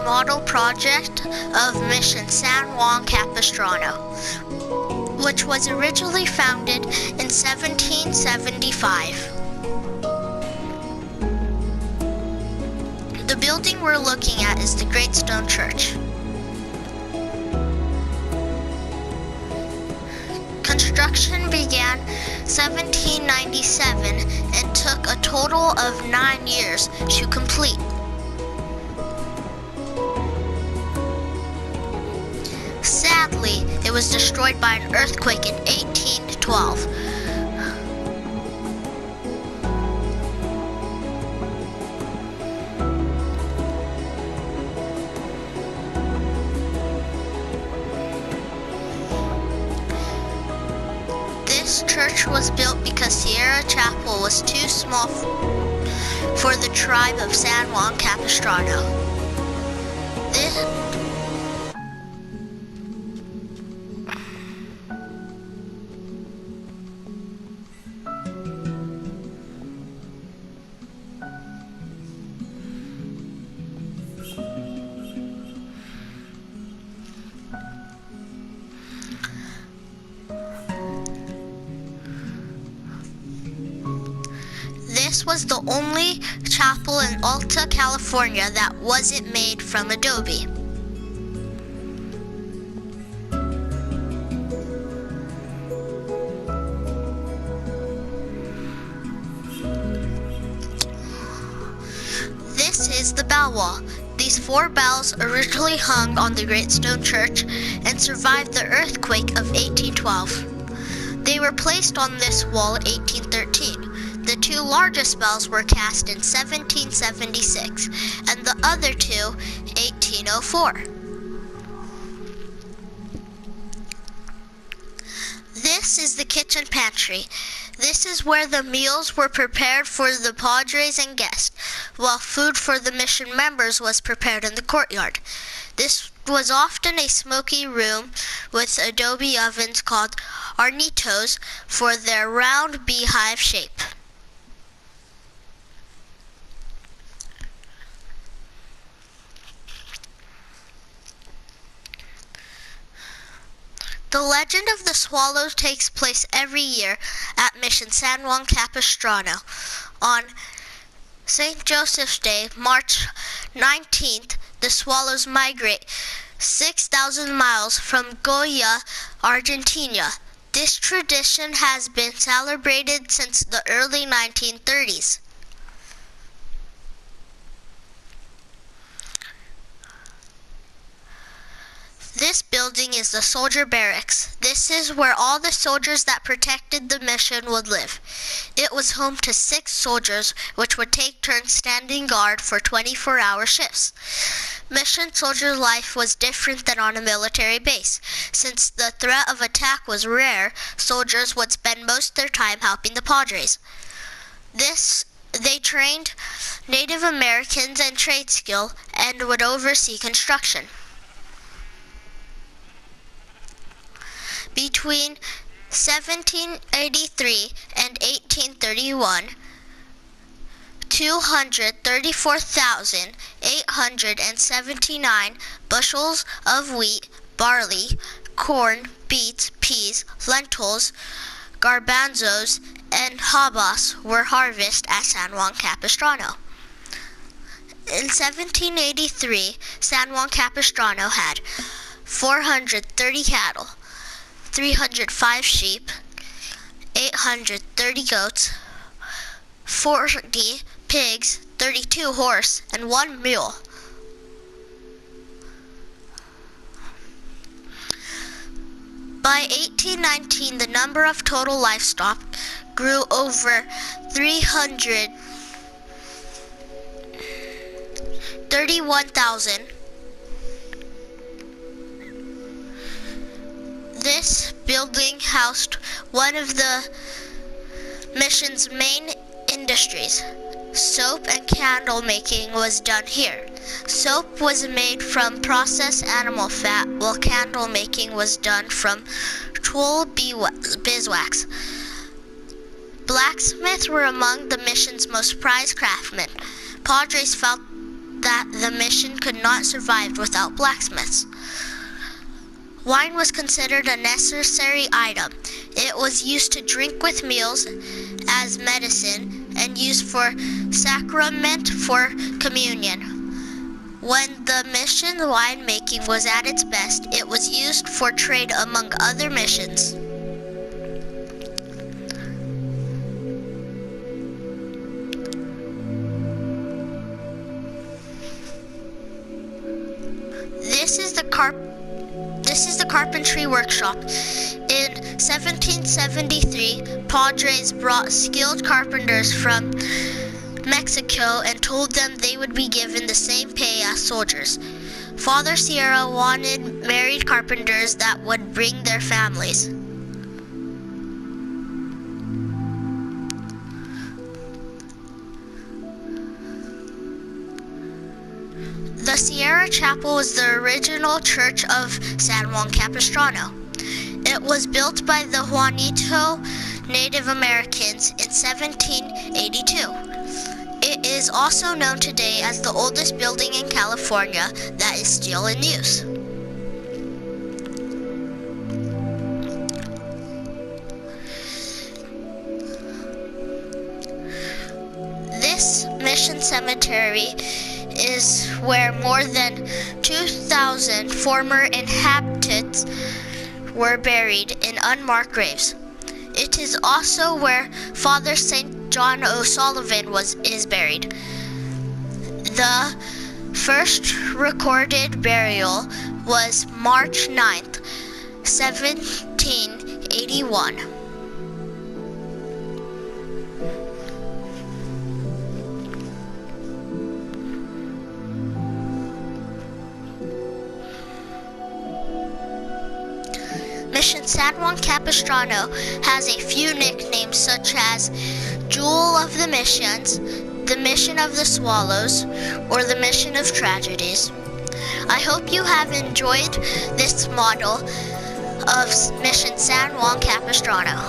model project of Mission San Juan Capistrano, which was originally founded in 1775. The building we're looking at is the Great Stone Church. Construction began 1797 and took a total of 9 years to complete. Sadly, it was destroyed by an earthquake in 1812. This church was built because Sierra Chapel was too small for the tribe of San Juan Capistrano. This was the only chapel in Alta California that wasn't made from adobe. This is the bell wall. These 4 bells originally hung on the Great Stone Church and survived the earthquake of 1812. They were placed on this wall in 1813. The 2 largest bells were cast in 1776 and the other 2 1804. This is the kitchen pantry. This is where the meals were prepared for the padres and guests, while food for the mission members was prepared in the courtyard. This was often a smoky room with adobe ovens called hornitos for their round beehive shape. The legend of the swallow takes place every year at Mission San Juan Capistrano. On St. Joseph's Day, March 19th, the swallows migrate 6,000 miles from Goya, Argentina. This tradition has been celebrated since the early 1930s. This building is the soldier barracks. This is where all the soldiers that protected the mission would live. It was home to 6 soldiers, which would take turns standing guard for 24-hour shifts. Mission soldier life was different than on a military base. Since the threat of attack was rare, soldiers would spend most of their time helping the padres. They trained Native Americans in trade skill and would oversee construction. Between 1783 and 1831, 234,879 bushels of wheat, barley, corn, beets, peas, lentils, garbanzos, and habas were harvested at San Juan Capistrano. In 1783, San Juan Capistrano had 430 cattle, 305 sheep, 830 goats, 40 pigs, 32 horse, and 1 mule. By 1819, the number of total livestock grew over 331,000. This building housed one of the mission's main industries. Soap and candle making was done here. Soap was made from processed animal fat, while candle making was done from tulle beeswax. Blacksmiths were among the mission's most prized craftsmen. Padres felt that the mission could not survive without blacksmiths. Wine was considered a necessary item. It was used to drink with meals, as medicine, and used for sacrament for communion. When the mission winemaking was at its best, it was used for trade among other missions. This is the carpentry workshop. In 1773, Padres brought skilled carpenters from Mexico and told them they would be given the same pay as soldiers. Father Sierra wanted married carpenters that would bring their families. The Sierra Chapel was the original church of San Juan Capistrano. It was built by the Juanito Native Americans in 1782. It is also known today as the oldest building in California that is still in use. This mission cemetery is where more than 2,000 former inhabitants were buried in unmarked graves. It is also where Father St. John O'Sullivan is buried. The first recorded burial was March 9th, 1781. Mission San Juan Capistrano has a few nicknames such as Jewel of the Missions, the Mission of the Swallows, or the Mission of Tragedies. I hope you have enjoyed this model of Mission San Juan Capistrano.